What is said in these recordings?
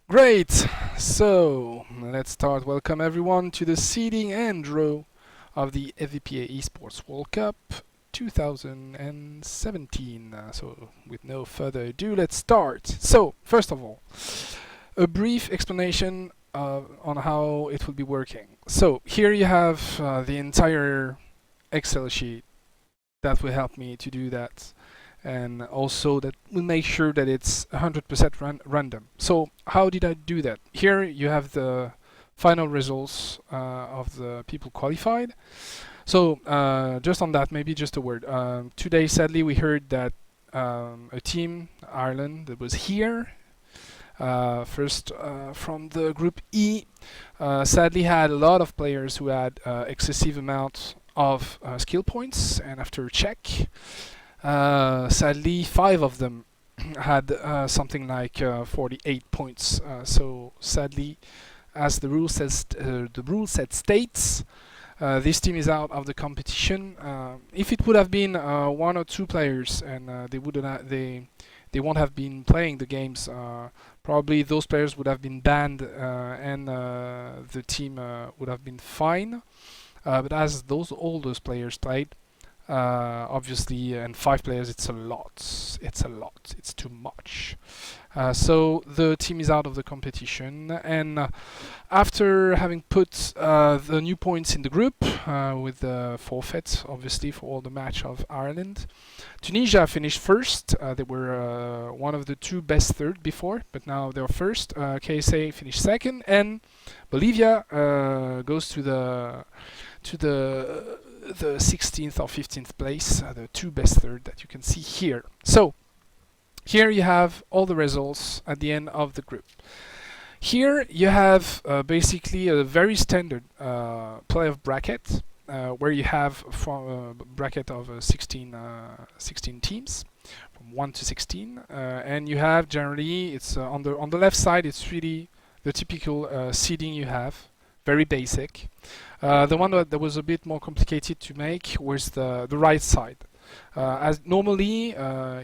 Great! So, let's start. Welcome everyone to the seeding and draw of the FVPA eSports World Cup 2017. So, with no further ado, let's start. So, first of all, a brief explanation on how it will be working. So, here you have the entire Excel sheet that will help me to do that, and also that will make sure that it's 100% random. So how did I do that? Here you have the final results of the people qualified. So just on that, maybe just a word. Today, sadly, we heard that a team, Ireland, that was here first from the group E, sadly had a lot of players who had excessive amount of skill points, and after a check, sadly 5 of them had something like 48 points. So sadly, as the rule says, states, this team is out of the competition. If it would have been 1 or 2 players, and they won't have been playing the games, probably those players would have been banned, and the team would have been fine. But as all those players played, obviously, and 5 players, it's a lot. It's too much. So the team is out of the competition, and after having put the new points in the group with the forfeit, obviously, for all the match of Ireland, Tunisia finished first. They were one of the 2 best third before, but now they're first. KSA finished second, and Bolivia goes to the 16th or 15th place, the 2 best third that you can see here. So here you have all the results at the end of the group. Here you have basically a very standard playoff bracket, where you have from a bracket of 16 teams from 1 to 16, and you have generally, it's on the left side, it's really the typical seeding you have, very basic. The one that was a bit more complicated to make was the right side. As normally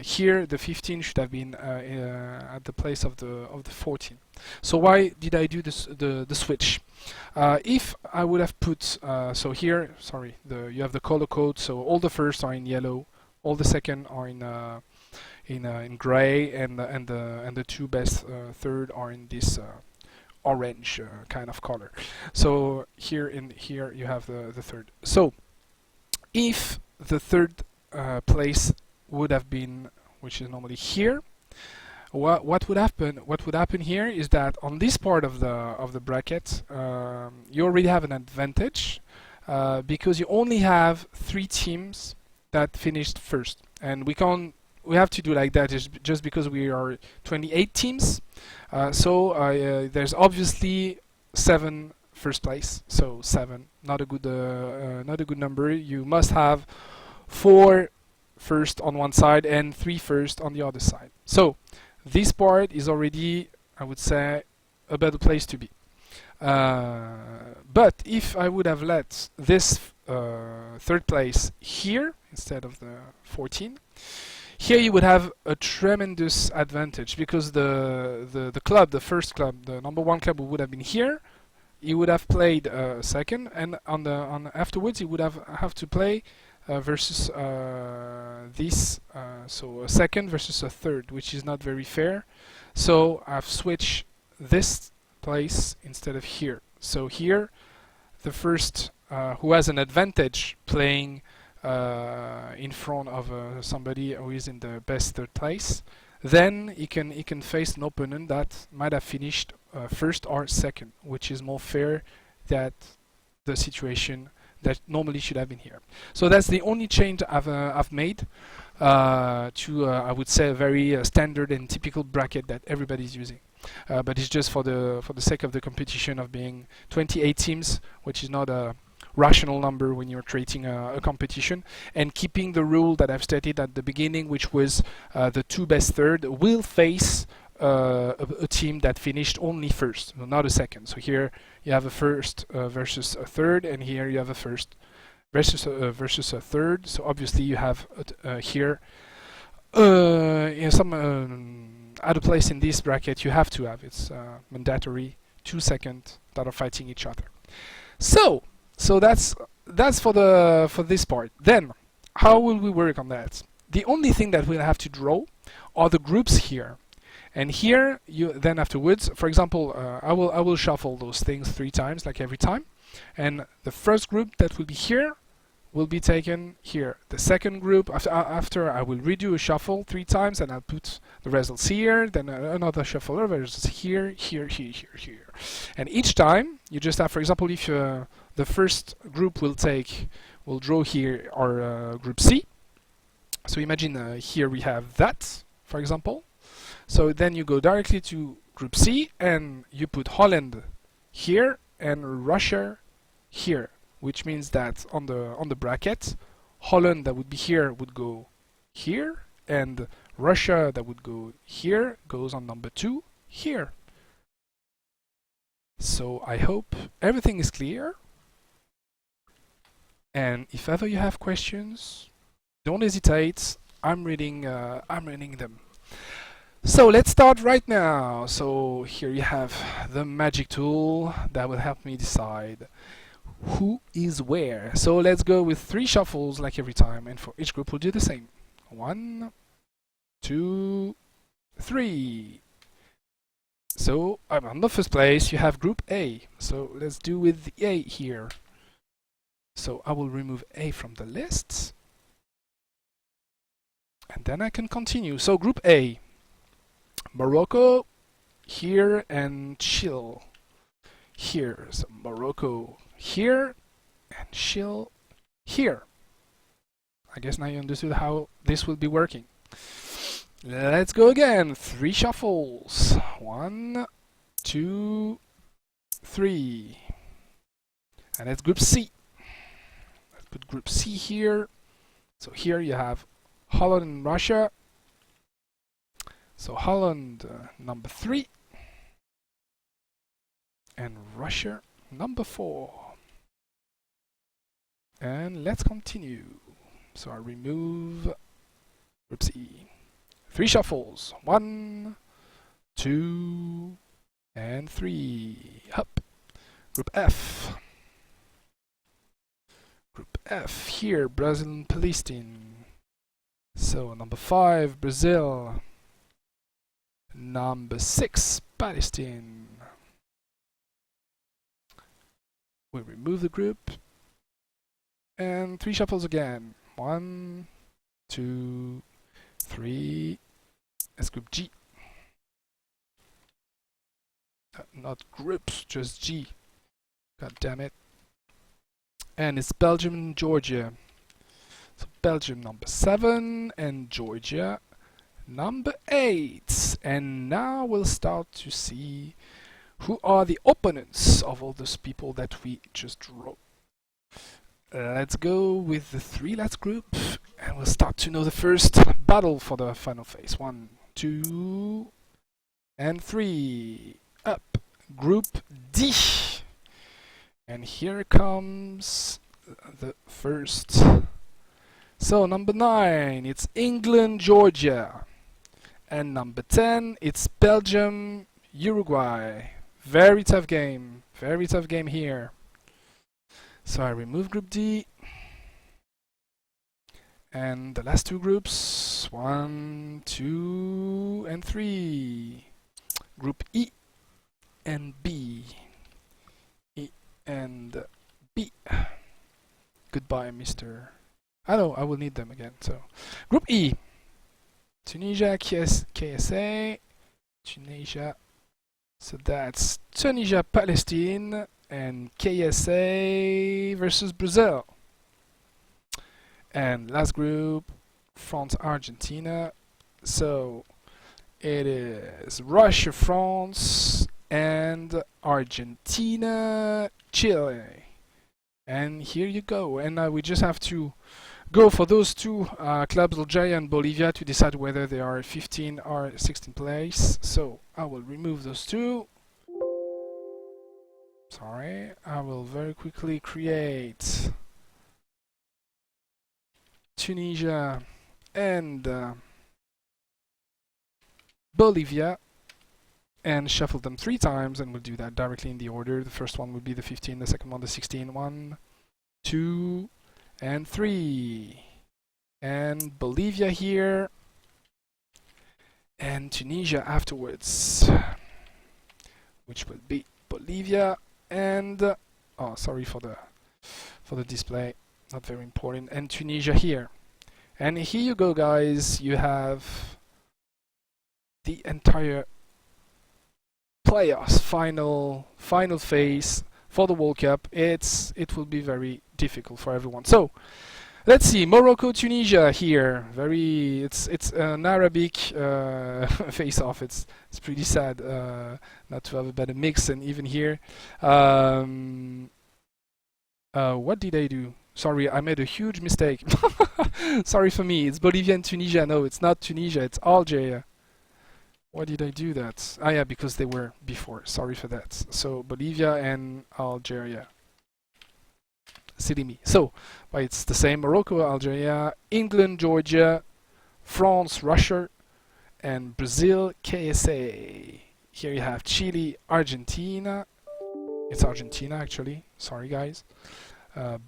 here the 15 should have been at the place of the 14. So why did I do this the switch? If I would have put so here, sorry, you have the color code. So all the first are in yellow, all the second are in gray, and the 2 best third are in this orange kind of color. So here you have the third. So if the third place would have been, which is normally here, what would happen? What would happen here is that on this part of the bracket, you already have an advantage because you only have 3 teams that finished first, and we have to do like that is just because we are 28 teams. So there's obviously 7 first place. So 7, not a good number. You must have 4 first on one side and 3 first on the other side. So this part is already, I would say, a better place to be. But if I would have let this third place here instead of the 14, here you would have a tremendous advantage because the club, the first club, the number 1 club, would have been here. You would have played second, and on afterwards you would have to play versus this, so a second versus a third, which is not very fair. So I've switched this place instead of here. So here, the first who has an advantage playing in front of somebody who is in the best third place, then he can face an opponent that might have finished first or second, which is more fair than the situation that normally should have been here. So that's the only change I've made to I would say a very standard and typical bracket that everybody's using. But it's just for the sake of the competition of being 28 teams, which is not a rational number when you're creating a competition, and keeping the rule that I've stated at the beginning, which was the 2 best third will face a team that finished only first, not a second. So here you have a first versus a third, and here you have a first versus a third. So obviously you have here some at a place in this bracket you have to have. It's mandatory 2 seconds that are fighting each other. So that's for this part. Then how will we work on that? The only thing that we'll have to draw are the groups here. And here, you then afterwards, for example, I will shuffle those things 3 times, like every time. And the first group that will be here will be taken here. The second group, after I will redo a shuffle 3 times, and I'll put the results here. Then another shuffle of results here, here, here, here, here. And each time, you just have, for example, if the first group will draw here our group C. So imagine here we have that, for example. So then you go directly to Group C and you put Holland here and Russia here, which means that on the bracket, Holland that would be here would go here, and Russia that would go here goes on number 2 here. So I hope everything is clear. And if ever you have questions, don't hesitate. I'm reading them. So let's start right now. So here you have the magic tool that will help me decide who is where. So let's go with 3 shuffles like every time, and for each group we'll do the same. 1, 2, 3. So I'm on the first place. You have Group A. So let's do with the A here. So I will remove A from the list, and then I can continue. So Group A. Morocco here and Chile here. So Morocco here and Chile here. I guess now you understood how this will be working. Let's go again. 3 shuffles. 1, 2, 3. And that's Group C. Let's put Group C here. So here you have Holland and Russia. So Holland number 3 and Russia number 4. And let's continue. So I remove Group C. 3 shuffles. 1, 2, and 3. Up. Group F. Group F here, Brazil and Palestine. So number 5, Brazil. Number 6, Palestine. We remove the group. And 3 shuffles again. 1, 2, 3. That's Group G. Not groups, just G. God damn it. And it's Belgium and Georgia. So Belgium number 7 and Georgia number 8. And now we'll start to see who are the opponents of all those people that we just drew. Let's go with the 3 last group, and we'll start to know the first battle for the final phase. 1, 2, and 3. Up. Group D. And here comes the first. So number 9, it's England, Georgia. And number 10, it's Belgium, Uruguay. Very tough game. Very tough game here. So I remove Group D. And the last 2 groups, 1, 2, and 3. Group E and B. E and B. Goodbye, Mr. I know, I will need them again. So, Group E. Tunisia, KSA, Tunisia. So that's Tunisia, Palestine, and KSA versus Brazil. And last group, France, Argentina. So it is Russia, France, and Argentina, Chile. And here you go. And now we just have to go for those 2 clubs, Algeria and Bolivia, to decide whether they are 15 or 16th place. So I will remove those 2. Sorry, I will very quickly create Tunisia and Bolivia, and shuffle them 3 times, and we'll do that directly in the order. The first one will be the 15, the second one the 16. 1, 2, and 3. And Bolivia here, and Tunisia afterwards, which will be Bolivia and oh, sorry for the display, not very important, and Tunisia here. And here you go, guys. You have the entire playoffs, final phase for the World Cup. It will be very difficult for everyone. So let's see, Morocco, Tunisia here. It's an Arabic face-off. It's pretty sad not to have a better mix. And even here, what did I do? Sorry, I made a huge mistake. Sorry for me. It's Bolivia and Tunisia. No, it's not Tunisia. It's Algeria. Why did I do that? Ah, yeah, because they were before. Sorry for that. So Bolivia and Algeria. Silly me. So, well, it's the same. Morocco, Algeria, England, Georgia, France, Russia, and Brazil, KSA. Here you have Chile, Argentina. It's Argentina, actually. Sorry, guys.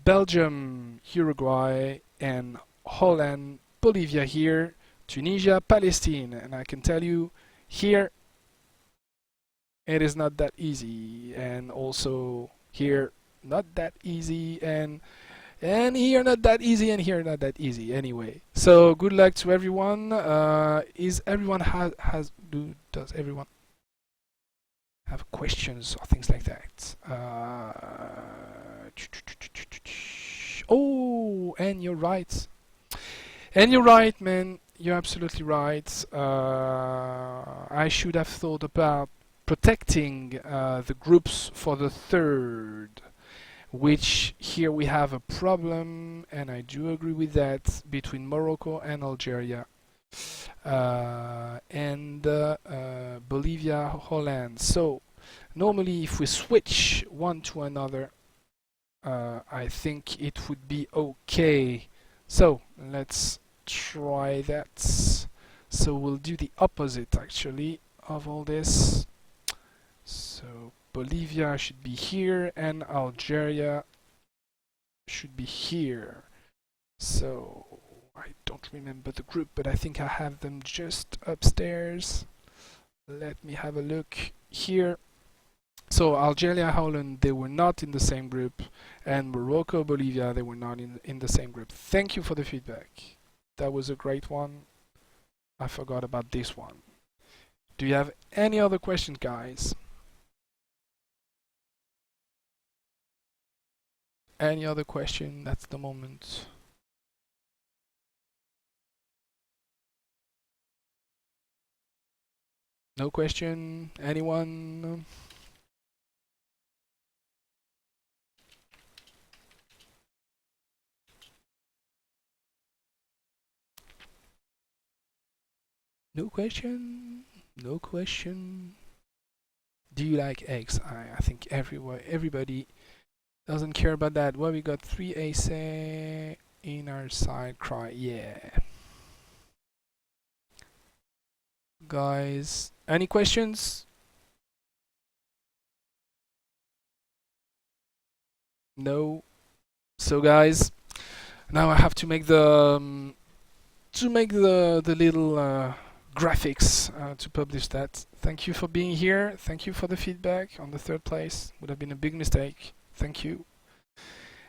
Belgium, Uruguay, and Holland, Bolivia here, Tunisia, Palestine. And I can tell you, here, it is not that easy. And also here, not that easy, and here not that easy, and here not that easy. Anyway, so good luck to everyone. Does everyone have questions or things like that? Oh, and you're right. And you're right, man. You're absolutely right. I should have thought about protecting the groups for the third, which here we have a problem, and I do agree with that, between Morocco and Algeria, and Bolivia, Holland. So normally if we switch one to another, I think it would be okay. So let's try that. So we'll do the opposite actually of all this. So Bolivia should be here and Algeria should be here. So I don't remember the group, but I think I have them just upstairs. Let me have a look here. So Algeria, Holland, they were not in the same group, and Morocco, Bolivia, they were not in the same group. Thank you for the feedback. That was a great one. I forgot about this one. Do you have any other questions, guys? Any other question? That's the moment. No question? Anyone? No question? No question? Do you like eggs? I think everybody doesn't care about that. Well, we got 3 ace in our side cry. Yeah. Guys, any questions? No. So guys, now I have to make the little graphics to publish that. Thank you for being here. Thank you for the feedback on the third place. Would have been a big mistake. Thank you.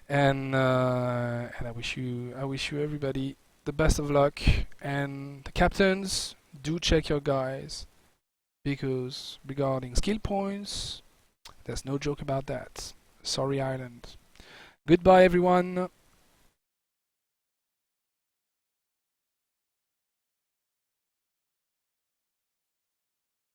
And I wish you everybody the best of luck. And the captains, do check your guys, because regarding skill points, there's no joke about that. Sorry, Ireland. Goodbye, everyone.